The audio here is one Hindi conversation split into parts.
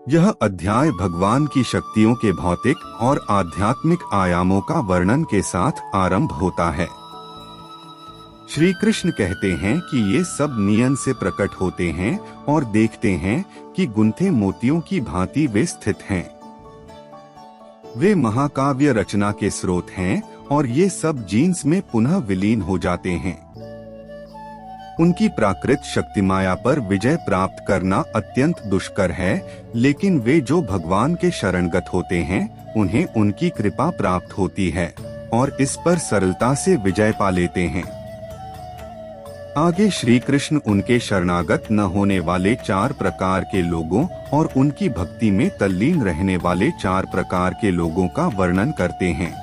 यह अध्याय भगवान की शक्तियों के भौतिक और आध्यात्मिक आयामों का वर्णन के साथ आरंभ होता है। श्री कृष्ण कहते हैं कि ये सब नियन से प्रकट होते हैं और देखते हैं कि गुंथे मोतियों की भांति वे स्थित हैं। वे महाकाव्य रचना के स्रोत हैं और ये सब जीन्स में पुनः विलीन हो जाते हैं। उनकी प्राकृत शक्ति माया पर विजय प्राप्त करना अत्यंत दुष्कर है, लेकिन वे जो भगवान के शरणगत होते हैं उन्हें उनकी कृपा प्राप्त होती है और इस पर सरलता से विजय पा लेते हैं। आगे श्री कृष्ण उनके शरणागत न होने वाले 4 प्रकार के लोगों और उनकी भक्ति में तल्लीन रहने वाले 4 प्रकार के लोगों का वर्णन करते हैं।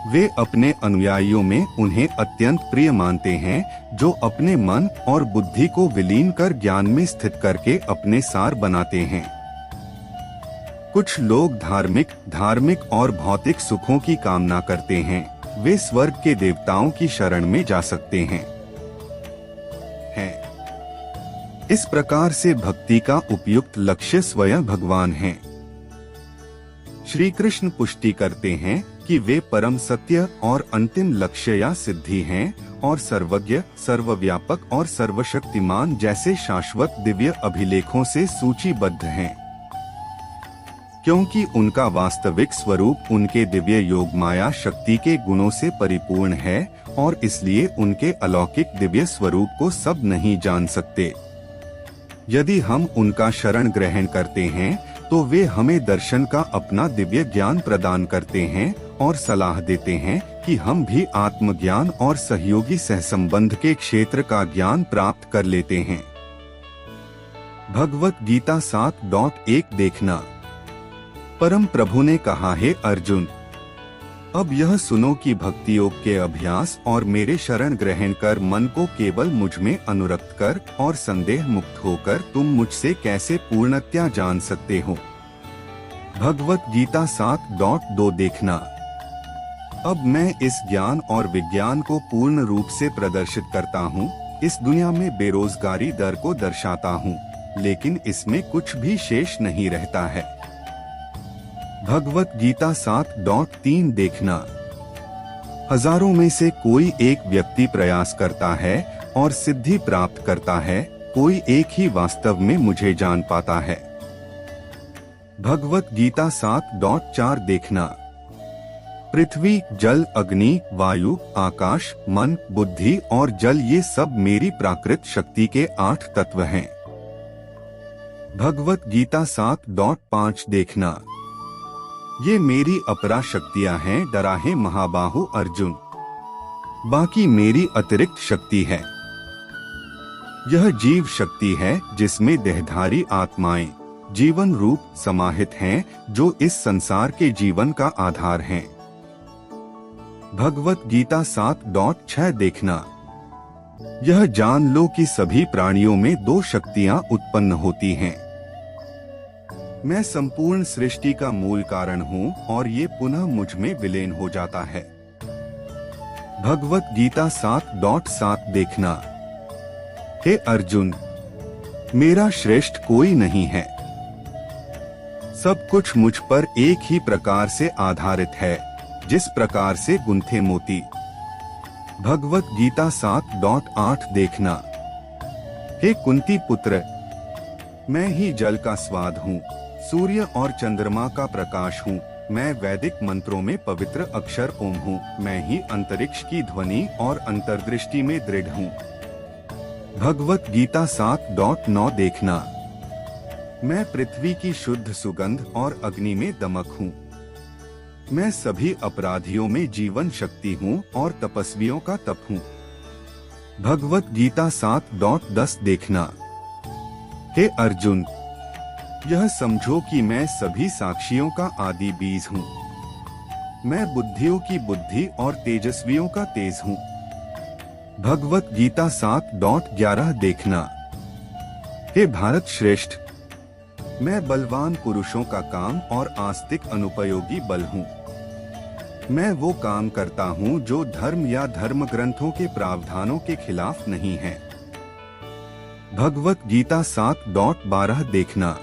वे अपने अनुयायियों में उन्हें अत्यंत प्रिय मानते हैं, जो अपने मन और बुद्धि को विलीन कर ज्ञान में स्थित करके अपने सार बनाते हैं। कुछ लोग धार्मिक और भौतिक सुखों की कामना करते हैं। वे स्वर्ग के देवताओं की शरण में जा सकते हैं। इस प्रकार से भक्ति का उपयुक्त लक्ष्य स्वयं भगवान हैं। श्री कृष्ण पुष्टि करते हैं कि वे परम सत्य और अंतिम लक्ष्य या सिद्धि हैं और सर्वज्ञ, सर्वव्यापक और सर्वशक्तिमान जैसे शाश्वत दिव्य अभिलेखों से सूचीबद्ध हैं। क्योंकि उनका वास्तविक स्वरूप उनके दिव्य योग माया शक्ति के गुणों से परिपूर्ण है और इसलिए उनके अलौकिक दिव्य स्वरूप को सब नहीं जान सकते। यदि हम उनका शरण ग्रहण करते हैं तो वे हमें दर्शन का अपना दिव्य ज्ञान प्रदान करते हैं और सलाह देते हैं कि हम भी आत्मज्ञान और सहयोगी सहसंबंध के क्षेत्र का ज्ञान प्राप्त कर लेते हैं। भगवत गीता 7.1 देखना। परम प्रभु ने कहा, हे अर्जुन, अब यह सुनो कि भक्ति योग के अभ्यास और मेरे शरण ग्रहण कर मन को केवल मुझ में अनुरक्त कर और संदेह मुक्त होकर तुम मुझसे कैसे पूर्णतया जान सकते हो। भगवत गीता 7.2 देखना। अब मैं इस ज्ञान और विज्ञान को पूर्ण रूप से प्रदर्शित करता हूँ। इस दुनिया में बेरोजगारी दर को दर्शाता हूँ, लेकिन इसमें कुछ भी शेष नहीं रहता है। भगवत गीता 7.3 देखना। हजारों में से कोई एक व्यक्ति प्रयास करता है और सिद्धि प्राप्त करता है, कोई एक ही वास्तव में मुझे जान पाता है। भगवत गीता 7.4 देखना। पृथ्वी, जल, अग्नि, वायु, आकाश, मन, बुद्धि और जल ये सब मेरी प्राकृत शक्ति के 8 तत्व हैं। भगवत गीता 7.5 देखना। ये मेरी अपरा शक्तियां हैं, डरा है महाबाहु अर्जुन। बाकी मेरी अतिरिक्त शक्ति है। यह जीव शक्ति है जिसमें देहधारी आत्माएं जीवन रूप समाहित हैं, जो इस संसार के जीवन का आधार हैं। भगवत गीता 7.6 देखना। यह जान लो कि सभी प्राणियों में 2 शक्तियां उत्पन्न होती हैं। मैं संपूर्ण सृष्टि का मूल कारण हूँ और ये पुनः मुझ में विलीन हो जाता है। भगवत गीता 7.7 देखना। हे अर्जुन, मेरा श्रेष्ठ कोई नहीं है। सब कुछ मुझ पर एक ही प्रकार से आधारित है, जिस प्रकार से गुंथे मोती। भगवत गीता 7.8 देखना। हे कुंती पुत्र, मैं ही जल का स्वाद हूँ, सूर्य और चंद्रमा का प्रकाश हूँ। मैं वैदिक मंत्रों में पवित्र अक्षर ओम हूँ। मैं ही अंतरिक्ष की ध्वनि और अंतर्दृष्टि में दृढ़ हूँ। भगवत गीता 7.9 देखना। मैं पृथ्वी की शुद्ध सुगंध और अग्नि में दमक हूँ। मैं सभी अपराधियों में जीवन शक्ति हूँ और तपस्वियों का तप हूँ। भगवत गीता 7.10 देखना। हे अर्जुन, यह समझो कि मैं सभी साक्षियों का आदि बीज हूँ। मैं बुद्धियों की बुद्धि और तेजस्वियों का तेज हूँ। भगवत गीता 7.11 देखना। हे भारत श्रेष्ठ, मैं बलवान पुरुषों का काम और आस्तिक अनुपयोगी बल हूँ। मैं वो काम करता हूँ जो धर्म या धर्म ग्रंथों के प्रावधानों के खिलाफ नहीं है। भगवत गीता 7.12 देखना।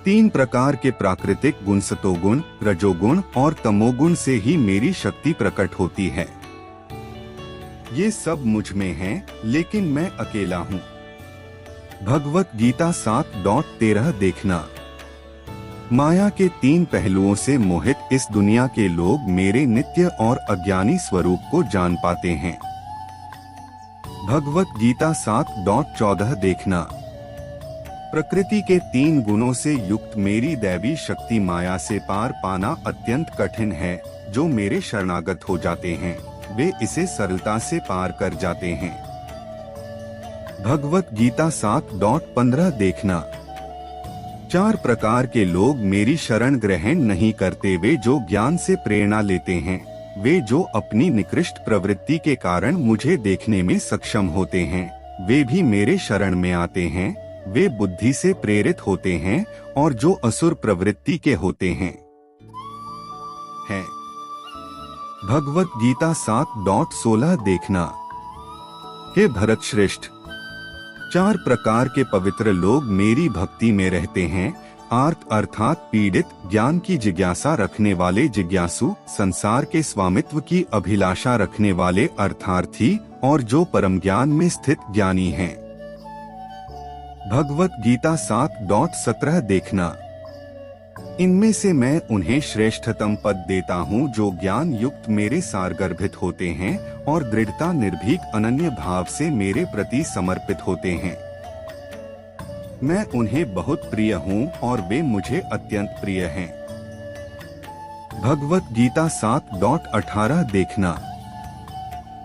तीन प्रकार के प्राकृतिक गुण सतोगुण, रजोगुण और तमोगुण से ही मेरी शक्ति प्रकट होती है। ये सब मुझ में है, लेकिन मैं अकेला हूँ। भगवत गीता 7:13 देखना। माया के तीन पहलुओं से मोहित इस दुनिया के लोग मेरे नित्य और अज्ञानी स्वरूप को जान पाते हैं। भगवत गीता 7:14 देखना। प्रकृति के तीन गुणों से युक्त मेरी दैवी शक्ति माया से पार पाना अत्यंत कठिन है। जो मेरे शरणागत हो जाते हैं वे इसे सरलता से पार कर जाते हैं। भगवत गीता 7:15 देखना। चार प्रकार के लोग मेरी शरण ग्रहण नहीं करते। वे जो ज्ञान से प्रेरणा लेते हैं, वे जो अपनी निकृष्ट प्रवृत्ति के कारण मुझे देखने में सक्षम होते हैं, वे भी मेरे शरण में आते हैं। वे बुद्धि से प्रेरित होते हैं और जो असुर प्रवृत्ति के होते हैं। भगवत गीता 7:16 देखना। हे भरत श्रेष्ठ, चार प्रकार के पवित्र लोग मेरी भक्ति में रहते हैं। आर्त अर्थात पीड़ित, ज्ञान की जिज्ञासा रखने वाले जिज्ञासु, संसार के स्वामित्व की अभिलाषा रखने वाले अर्थार्थी और जो परम ज्ञान में स्थित ज्ञानी हैं। भगवत गीता 7:17 देखना। इनमें से मैं उन्हें श्रेष्ठतम पद देता हूँ जो ज्ञान युक्त मेरे सार गर्भित होते हैं और दृढ़ता निर्भीक अनन्य भाव से मेरे प्रति समर्पित होते हैं। मैं उन्हें बहुत प्रिय हूँ और वे मुझे अत्यंत प्रिय हैं। भगवत गीता 7:18 देखना।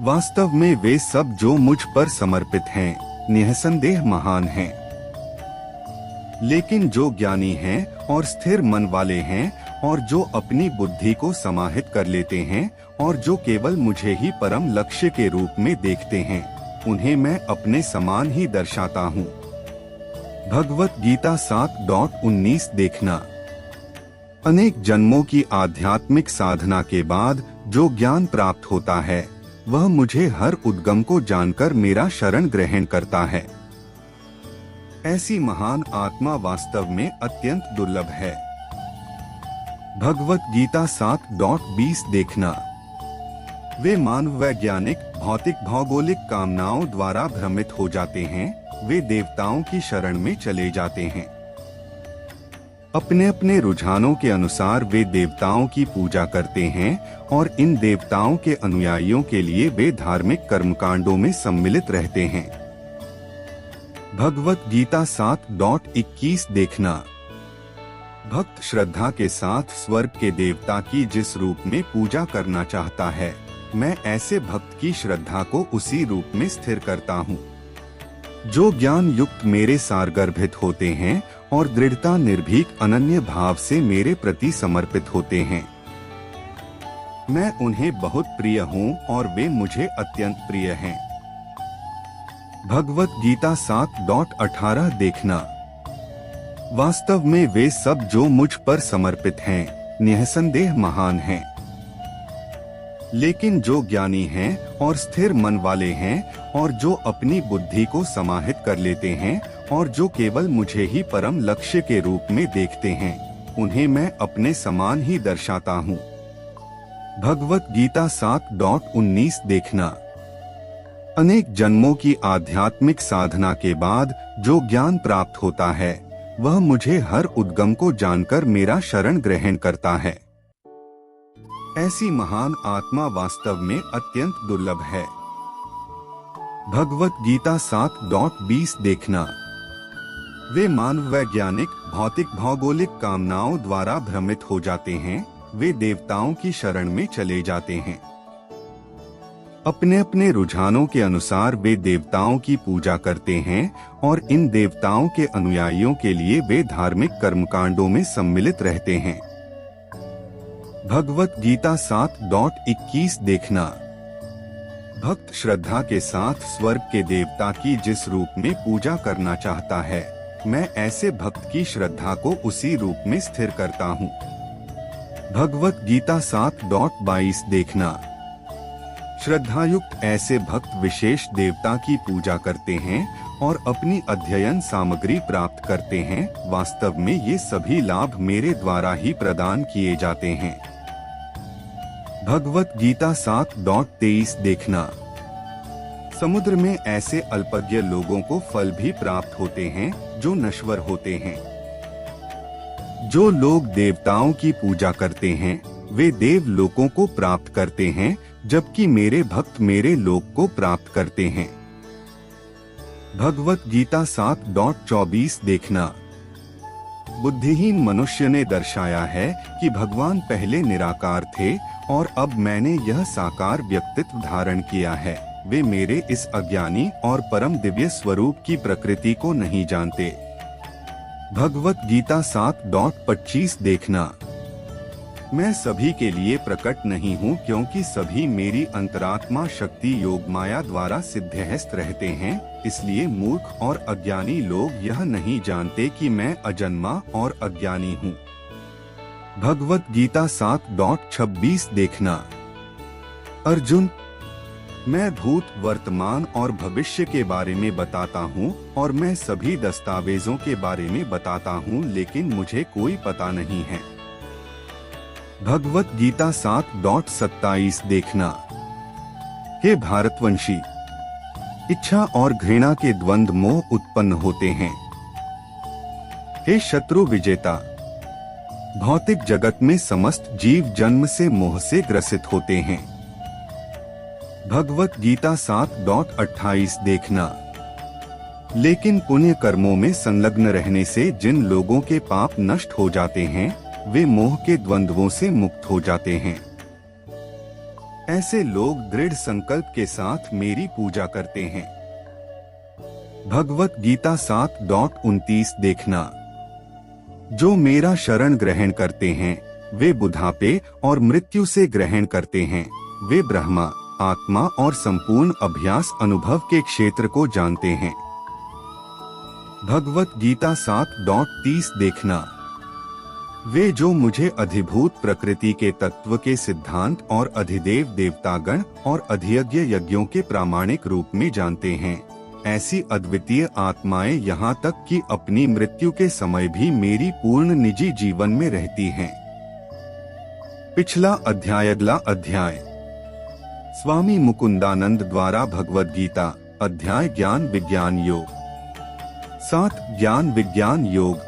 वास्तव में वे सब जो मुझ पर समर्पित हैं निःसंदेह महान हैं। लेकिन जो ज्ञानी हैं और स्थिर मन वाले हैं और जो अपनी बुद्धि को समाहित कर लेते हैं और जो केवल मुझे ही परम लक्ष्य के रूप में देखते हैं, उन्हें मैं अपने समान ही दर्शाता हूँ। भगवत गीता 7:19 देखना। अनेक जन्मों की आध्यात्मिक साधना के बाद जो ज्ञान प्राप्त होता है, वह मुझे हर उद्गम को जानकर मेरा शरण ग्रहण करता है। ऐसी महान आत्मा वास्तव में अत्यंत दुर्लभ है। भगवत गीता 7:20 देखना। वे मानव वैज्ञानिक, भौतिक, भौगोलिक कामनाओं द्वारा भ्रमित हो जाते हैं। वे देवताओं की शरण में चले जाते हैं। अपने अपने रुझानों के अनुसार वे देवताओं की पूजा करते हैं और इन देवताओं के अनुयायियों के लिए वे धार्मिक कर्मकांडों में सम्मिलित रहते हैं। भगवत गीता 7:21 देखना। भक्त श्रद्धा के साथ स्वर्ग के देवता की जिस रूप में पूजा करना चाहता है, मैं ऐसे भक्त की श्रद्धा को उसी रूप में स्थिर करता हूँ। जो ज्ञान युक्त मेरे सार गर्भित होते हैं और दृढ़ता निर्भीक अनन्य भाव से मेरे प्रति समर्पित होते हैं, मैं उन्हें बहुत प्रिय हूँ और वे मुझे अत्यंत प्रिय हैं। भगवत गीता 7:18 देखना। वास्तव में वे सब जो मुझ पर समर्पित हैं निःसंदेह महान हैं। लेकिन जो ज्ञानी हैं और स्थिर मन वाले हैं और जो अपनी बुद्धि को समाहित कर लेते हैं और जो केवल मुझे ही परम लक्ष्य के रूप में देखते हैं, उन्हें मैं अपने समान ही दर्शाता हूँ। भगवत गीता 7:19 देखना। अनेक जन्मों की आध्यात्मिक साधना के बाद जो ज्ञान प्राप्त होता है, वह मुझे हर उद्गम को जानकर मेरा शरण ग्रहण करता है। ऐसी महान आत्मा वास्तव में अत्यंत दुर्लभ है। भगवत गीता 7:20 देखना। वे मानव वैज्ञानिक, भौतिक, भौगोलिक कामनाओं द्वारा भ्रमित हो जाते हैं। वे देवताओं की शरण में चले जाते हैं। अपने अपने रुझानों के अनुसार वे देवताओं की पूजा करते हैं और इन देवताओं के अनुयायियों के लिए वे धार्मिक कर्मकांडों में सम्मिलित रहते हैं। भगवत गीता 7:21 देखना। भक्त श्रद्धा के साथ स्वर्ग के देवता की जिस रूप में पूजा करना चाहता है, मैं ऐसे भक्त की श्रद्धा को उसी रूप में स्थिर करता हूँ। भगवत गीता 7:22 देखना। श्रद्धायुक्त ऐसे भक्त विशेष देवता की पूजा करते हैं और अपनी अध्ययन सामग्री प्राप्त करते हैं, वास्तव में ये सभी लाभ मेरे द्वारा ही प्रदान किए जाते हैं। भगवत गीता 7:23 देखना। समुद्र में ऐसे अल्पज्ञ लोगों को फल भी प्राप्त होते हैं जो नश्वर होते हैं। जो लोग देवताओं की पूजा करते हैं वे देव लोकों को प्राप्त करते हैं, जबकि मेरे भक्त मेरे लोक को प्राप्त करते हैं। भगवत गीता 7:24 देखना। बुद्धिहीन मनुष्य ने दर्शाया है कि भगवान पहले निराकार थे और अब मैंने यह साकार व्यक्तित्व धारण किया है। वे मेरे इस अज्ञानी और परम दिव्य स्वरूप की प्रकृति को नहीं जानते। भगवत गीता 7:25 देखना। मैं सभी के लिए प्रकट नहीं हूँ, क्योंकि सभी मेरी अंतरात्मा शक्ति योग माया द्वारा सिद्धहस्त रहते हैं। इसलिए मूर्ख और अज्ञानी लोग यह नहीं जानते कि मैं अजन्मा और अज्ञानी हूँ। भगवत गीता 7:26 देखना। अर्जुन, मैं भूत, वर्तमान और भविष्य के बारे में बताता हूँ और मैं सभी दस्तावेजों के बारे में बताता हूँ, लेकिन मुझे कोई पता नहीं है। भगवत गीता 7:27 देखना। हे भारतवंशी, इच्छा और घृणा के द्वंद्व मोह उत्पन्न होते हैं। हे शत्रु विजेता, भौतिक जगत में समस्त जीव जन्म से मोह से ग्रसित होते हैं। भगवत गीता 7:28 देखना। लेकिन पुण्य कर्मों में संलग्न रहने से जिन लोगों के पाप नष्ट हो जाते हैं वे मोह के द्वंद्वों से मुक्त हो जाते हैं। ऐसे लोग दृढ़ संकल्प के साथ मेरी पूजा करते हैं। भगवत गीता 7:29 देखना। जो मेरा शरण ग्रहण करते हैं वे बुढ़ापे और मृत्यु से ग्रहण करते हैं। वे ब्रह्मा, आत्मा और संपूर्ण अभ्यास अनुभव के क्षेत्र को जानते हैं। भगवत गीता 7:30 देखना। वे जो मुझे अधिभूत प्रकृति के तत्व के सिद्धांत और अधिदेव देवतागण और अधियज्ञ यज्ञों के प्रामाणिक रूप में जानते हैं, ऐसी अद्वितीय आत्माएं यहाँ तक कि अपनी मृत्यु के समय भी मेरी पूर्ण निजी जीवन में रहती हैं। पिछला अध्याय। अगला अध्याय स्वामी मुकुंदानंद द्वारा भगवद गीता अध्याय ज्ञान विज्ञान योग। 7 ज्ञान विज्ञान योग।